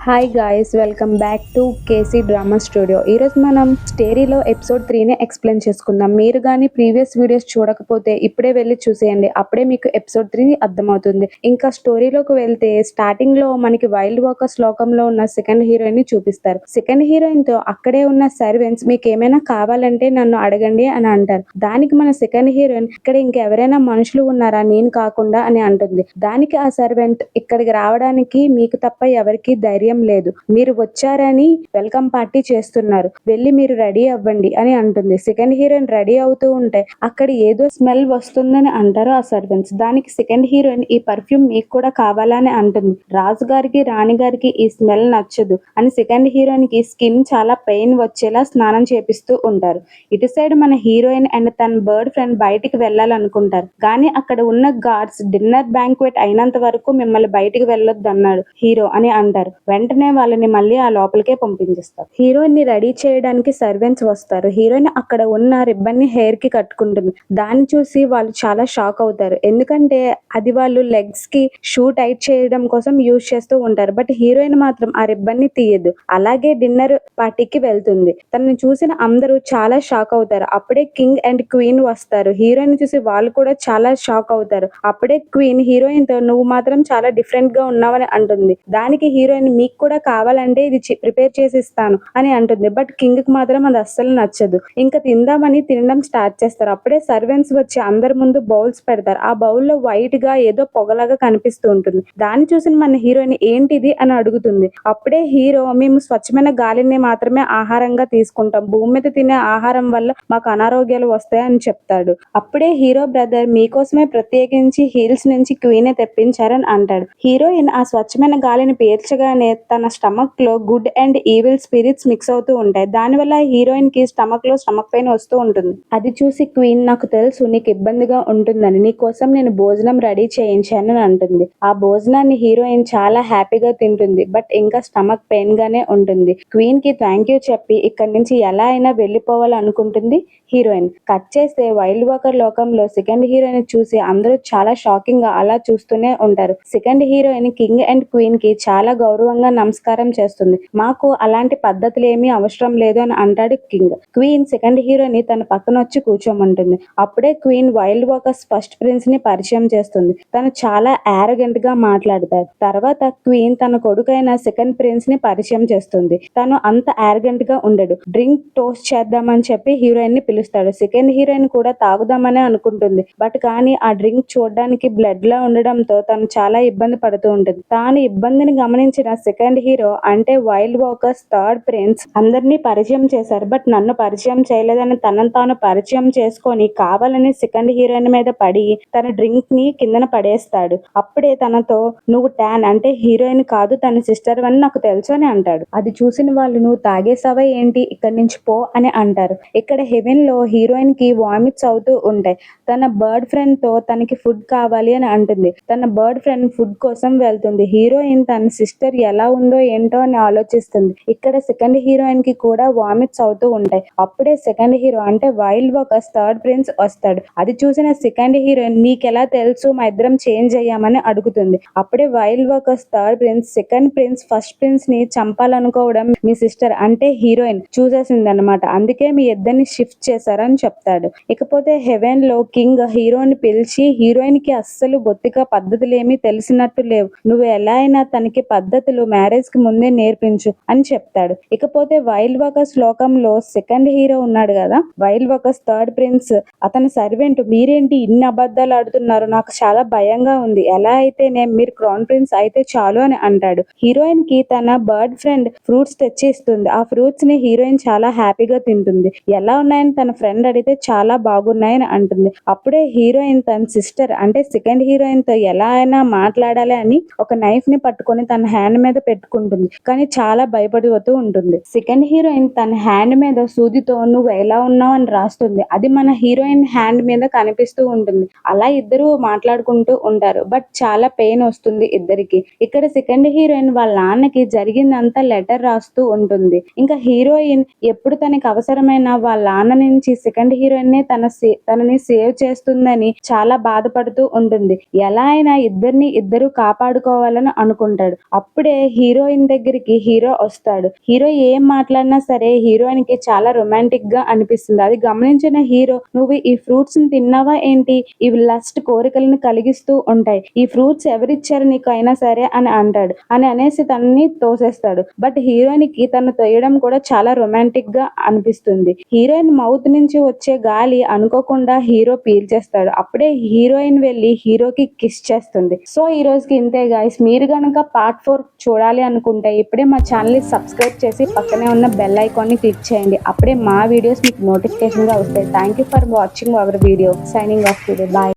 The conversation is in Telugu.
Hi guys, welcome back to KC drama studio. ఈరోజు మనం స్టోరీలో ఎపిసోడ్ 3ని ఎక్స్ప్లెయిన్ చేసుకుందాం. మీరు కానీ ప్రీవియస్ వీడియోస్ చూడకపోతే ఇప్పుడే వెళ్ళి చూసేయండి, అప్పుడే మీకు ఎపిసోడ్ 3 అర్థమవుతుంది. ఇంకా స్టోరీలోకి వెళ్తే స్టార్టింగ్లో మనకి వైల్డ్ వాకర్స్ లోకంలో ఉన్న సెకండ్ హీరోయిన్ ని చూపిస్తారు. సెకండ్ హీరోయిన్ తో అక్కడే ఉన్న సర్వెంట్స్ మీకు ఏమైనా కావాలంటే నన్ను అడగండి అని అంటారు. దానికి మన సెకండ్ హీరోయిన్ ఇక్కడ ఇంకెవరైనా మనుషులు ఉన్నారా నేను కాకుండా అని అంటుంది. దానికి ఆ సర్వెంట్ ఇక్కడికి రావడానికి మీకు తప్ప ఎవరికి ధైర్యం లేదు, మీరు వచ్చారని వెల్కమ్ పార్టీ చేస్తున్నారు, వెళ్ళి మీరు రెడీ అవ్వండి అని అంటుంది. సెకండ్ హీరోయిన్ రెడీ అవుతూ ఉంటే అక్కడ ఏదో స్మెల్ వస్తుందని అంటారు ఆ సర్వెంట్స్. దానికి సెకండ్ హీరోయిన్ ఈ పర్ఫ్యూమ్ మీకు కూడా కావాలని అంటుంది. రాజు గారికి రాణి గారికి ఈ స్మెల్ నచ్చదు అని సెకండ్ హీరోయిన్ కి స్కిన్ చాలా పెయిన్ వచ్చేలా స్నానం చేపిస్తూ ఉంటారు. ఇటు సైడ్ మన హీరోయిన్ అండ్ తన బర్డ్ ఫ్రెండ్ బయటికి వెళ్ళాలనుకుంటారు, కానీ అక్కడ ఉన్న గార్డ్స్ డిన్నర్ బ్యాంక్వెట్ అయినంత వరకు మిమ్మల్ని బయటికి వెళ్ళొద్దు అన్నాడు హీరో అని అంటారు. వెంటనే వాళ్ళని మళ్ళీ ఆ లోపలికే పంపించేస్తారు. హీరోయిన్ ని రెడీ చేయడానికి సర్వెంట్స్ వస్తారు. హీరోయిన్ అక్కడ ఉన్న రిబ్బన్ ని హెయిర్ కి కట్టుకుంటుంది. దాన్ని చూసి వాళ్ళు చాలా షాక్ అవుతారు, ఎందుకంటే అది వాళ్ళు లెగ్స్ కి షూ టైట్ చేయడం కోసం యూజ్ చేస్తూ ఉంటారు. బట్ హీరోయిన్ మాత్రం ఆ రిబ్బన్ ని తీయదు, అలాగే డిన్నర్ పార్టీకి వెళ్తుంది. తనని చూసిన అందరూ చాలా షాక్ అవుతారు. అప్పుడే కింగ్ అండ్ క్వీన్ వస్తారు. హీరోయిన్ చూసి వాళ్ళు కూడా చాలా షాక్ అవుతారు. అప్పుడే క్వీన్ హీరోయిన్ తో నువ్వు మాత్రం చాలా డిఫరెంట్ గా ఉన్నావని అంటుంది. దానికి హీరోయిన్ మీకు కూడా కావాలంటే ఇది ప్రిపేర్ చేసి ఇస్తాను అని అంటుంది. బట్ కింగ్ కి మాత్రం అది అస్సలు నచ్చదు. ఇంకా తిందామని తినడం స్టార్ట్ చేస్తారు. అప్పుడే సర్వెంట్స్ వచ్చి అందరి ముందు బౌల్స్ పెడతారు. ఆ బౌల్లో వైట్ గా ఏదో పొగలాగా కనిపిస్తూ ఉంటుంది. దాన్ని చూసిన మన హీరోయిన్ ఏంటిది అని అడుగుతుంది. అప్పుడే హీరో మేము స్వచ్ఛమైన గాలిని మాత్రమే ఆహారంగా తీసుకుంటాం, భూమి మీద తినే ఆహారం వల్ల మాకు అనారోగ్యాలు వస్తాయని చెప్తాడు. అప్పుడే హీరో బ్రదర్ మీకోసమే ప్రత్యేకించి హిల్స్ నుంచి క్వీనే తెప్పించారని అంటాడు. హీరోయిన్ ఆ స్వచ్ఛమైన గాలిని పీల్చగానే తన స్టమక్ లో good and evil spirits mix అవుతూ ఉంటాయి. దానివల్ల హీరోయిన్ కి స్టమక్ పెయిన్ వస్తూ ఉంటుంది. అది చూసి క్వీన్ నాకు తెలుసు నీకు ఇబ్బందిగా ఉంటుందని, నీ కోసం నేను భోజనం రెడీ చేయించానని అంటుంది. ఆ భోజనాన్ని హీరోయిన్ చాలా హ్యాపీగా తింటుంది. బట్ ఇంకా స్టమక్ పెయిన్ గానే ఉంటుంది. క్వీన్ కి థ్యాంక్ యూ చెప్పి ఇక్కడి నుంచి ఎలా అయినా వెళ్ళిపోవాలనుకుంటుంది హీరోయిన్. కట్ చేస్తే వైల్డ్ వాకర్ లోకంలో సెకండ్ హీరోయిన్ చూసి అందరూ చాలా షాకింగ్ గా అలా చూస్తూనే ఉంటారు. Second heroine king and queen కి చాలా గౌరవంగా నమస్కారం చేస్తుంది. మాకు అలాంటి పద్ధతులు ఏమీ అవసరం లేదు అని అంటాడు కింగ్. క్వీన్ సెకండ్ హీరోని తన పక్కన వచ్చి కూర్చోమంటుంది. అప్పుడే queen wild walkers first prince ని పరిచయం చేస్తుంది. తను చాలా ఆరోగెంట్ గా మాట్లాడతారు. తర్వాత క్వీన్ తన కొడుకైన సెకండ్ ప్రిన్స్ ని పరిచయం చేస్తుంది. తను అంత ఆరోగెంట్ గా ఉండడు. డ్రింక్ టోస్ట్ చేద్దామని చెప్పి హీరోయిన్ ని పిలుస్తాడు. సెకండ్ హీరోయిన్ కూడా తాగుదామని అనుకుంటుంది. బట్ కానీ ఆ డ్రింక్ చూడడానికి బ్లడ్ లా ఉండడంతో తను చాలా ఇబ్బంది పడుతూ ఉంటుంది. తాను ఇబ్బందిని గమనించిన సెకండ్ హీరో అంటే వైల్డ్ వాకర్స్ థర్డ్ ప్రిన్స్ అందరినీ పరిచయం చేశారు, బట్ నన్ను పరిచయం చేయలేదని తనను తాను పరిచయం చేసుకొని కావాలని సెకండ్ హీరోయిన్ మీద పడి తన డ్రింక్ ని కిందన పడేస్తాడు. అప్పుడే తనతో నువ్వు ట్యాన్ అంటే హీరోయిన్ కాదు తన సిస్టర్ అని నాకు తెలుసు అని అంటాడు. అది చూసిన వాళ్ళు నువ్వు తాగేసావా ఏంటి, ఇక్కడి నుంచి పో అని అంటారు. ఇక్కడ హెవెన్ లో హీరోయిన్ కి వామిట్స్ అవుతూ ఉంటాయి. తన బర్డ్ ఫ్రెండ్ తో తనకి ఫుడ్ కావాలి అని అంటుంది. తన బర్డ్ ఫ్రెండ్ ఫుడ్ కోసం వెళ్తుంది. హీరోయిన్ తన సిస్టర్ ఎలా ఉందో ఏంటో అని ఆలోచిస్తుంది. ఇక్కడ సెకండ్ హీరోయిన్ కి కూడా వామిట్స్ అవుతూ ఉంటాయి. అప్పుడే సెకండ్ హీరో అంటే వైల్డ్ వాకర్స్ థర్డ్ ప్రిన్స్ వస్తాడు. అది చూసిన సెకండ్ హీరోయిన్ నీకెలా తెలుసు మా ఇద్దరం చేంజ్ అయ్యామని అడుగుతుంది. అప్పుడే wild walkers third prince second prince first prince ని చంపాలనుకోవడం మీ సిస్టర్ అంటే హీరోయిన్ చూసేసింది అనమాట, అందుకే మీ ఇద్దరిని షిఫ్ట్ చేశారని చెప్తాడు. ఇకపోతే హెవెన్ లో కింగ్ హీరోని పిలిచి హీరోయిన్ కి అస్సలు బొత్తిగా పద్ధతులు ఏమీ తెలిసినట్టు లేవు, నువ్వు ఎలా అయినా తనకి పద్ధతులు మ్యారేజ్ కి ముందే నేర్పించు అని చెప్తాడు. ఇకపోతే వైల్డ్ వాకర్స్ లోకంలో సెకండ్ హీరో ఉన్నాడు కదా, వైల్డ్ వాకర్స్ థర్డ్ ప్రిన్స్ అతని సర్వెంట్ మీరేంటి ఇన్ని అబద్ధాలు ఆడుతున్నారు, నాకు చాలా భయంగా ఉంది, ఎలా అయితే మీరు క్రౌన్ ప్రిన్స్ అయితే చాలు అని అంటాడు. హీరోయిన్ కి తన బర్డ్ ఫ్రెండ్ ఫ్రూట్స్ తెచ్చి ఇస్తుంది. ఆ ఫ్రూట్స్ ని హీరోయిన్ చాలా హ్యాపీగా తింటుంది. ఎలా ఉన్నాయని తన ఫ్రెండ్ అడిగితే చాలా బాగున్నాయని అంటుంది. అప్పుడే హీరోయిన్ తన సిస్టర్ అంటే సెకండ్ హీరోయిన్ తో ఎలా అయినా మాట్లాడాలి అని ఒక నైఫ్ ని పట్టుకొని తన హ్యాండ్ మీద పెట్టుకుంటుంది, కానీ చాలా భయపడిపోతూ ఉంటుంది. సెకండ్ హీరోయిన్ తన హ్యాండ్ మీద సూదితో నువ్వు ఎలా ఉన్నావు అని రాస్తుంది. అది మన హీరోయిన్ హ్యాండ్ మీద కనిపిస్తూ ఉంటుంది. అలా ఇద్దరు మాట్లాడుకుంటూ ఉంటారు. బట్ చాలా పెయిన్ వస్తుంది ఇద్దరికి. ఇక్కడ సెకండ్ హీరోయిన్ వాళ్ళ నాన్నకి జరిగిందంతా లెటర్ రాస్తూ ఉంటుంది. ఇంకా హీరోయిన్ ఎప్పుడు తనకి అవసరమైన వాళ్ళ నాన్న నుంచి సెకండ్ హీరోయిన్ నే తనని సేవ్ చేస్తుందని చాలా బాధపడుతూ ఉంటుంది. ఎలా అయినా ఇద్దరు కాపాడుకోవాలని అనుకుంటాడు. అప్పుడే హీరోయిన్ దగ్గరికి హీరో వస్తాడు. హీరో ఏం మాట్లాడినా సరే హీరోయిన్ కి చాలా రొమాంటిక్ గా అనిపిస్తుంది. అది గమనించిన హీరో, నువ్వు ఈ ఫ్రూట్స్ ని తిన్నావా ఏంటి, ఇవి లస్ట్ కోరికలను కలిగిస్తూ ఉంటాయి, ఈ ఫ్రూట్స్ ఎవరిచ్చారు నీకు అయినా సరే అని అంటాడు. అనేసి తనని తోసేస్తాడు. బట్ హీరోయిన్ కి తను తోయడం కూడా చాలా రొమాంటిక్ గా అనిపిస్తుంది. హీరోయిన్ మౌత్ నుంచి వచ్చే గాలి అనుకోకుండా హీరో పీల్చేస్తాడు. అప్పుడే హీరోయిన్ వెళ్ళి హీరోకి కిస్ చేస్తుంది. సో ఈ రోజుకి ఇంతే గైస్. మీరు కనుక పార్ట్ 4 చూడాలి అనుకుంటే ఇప్పుడే మా ఛానల్ ని సబ్స్క్రైబ్ చేసి పక్కనే ఉన్న బెల్ ఐకాన్ ని క్లిక్ చేయండి. అప్పుడే మా వీడియోస్ మీకు నోటిఫికేషన్ గా వస్తాయి. Thank you for watching our video. Signing off today. Bye.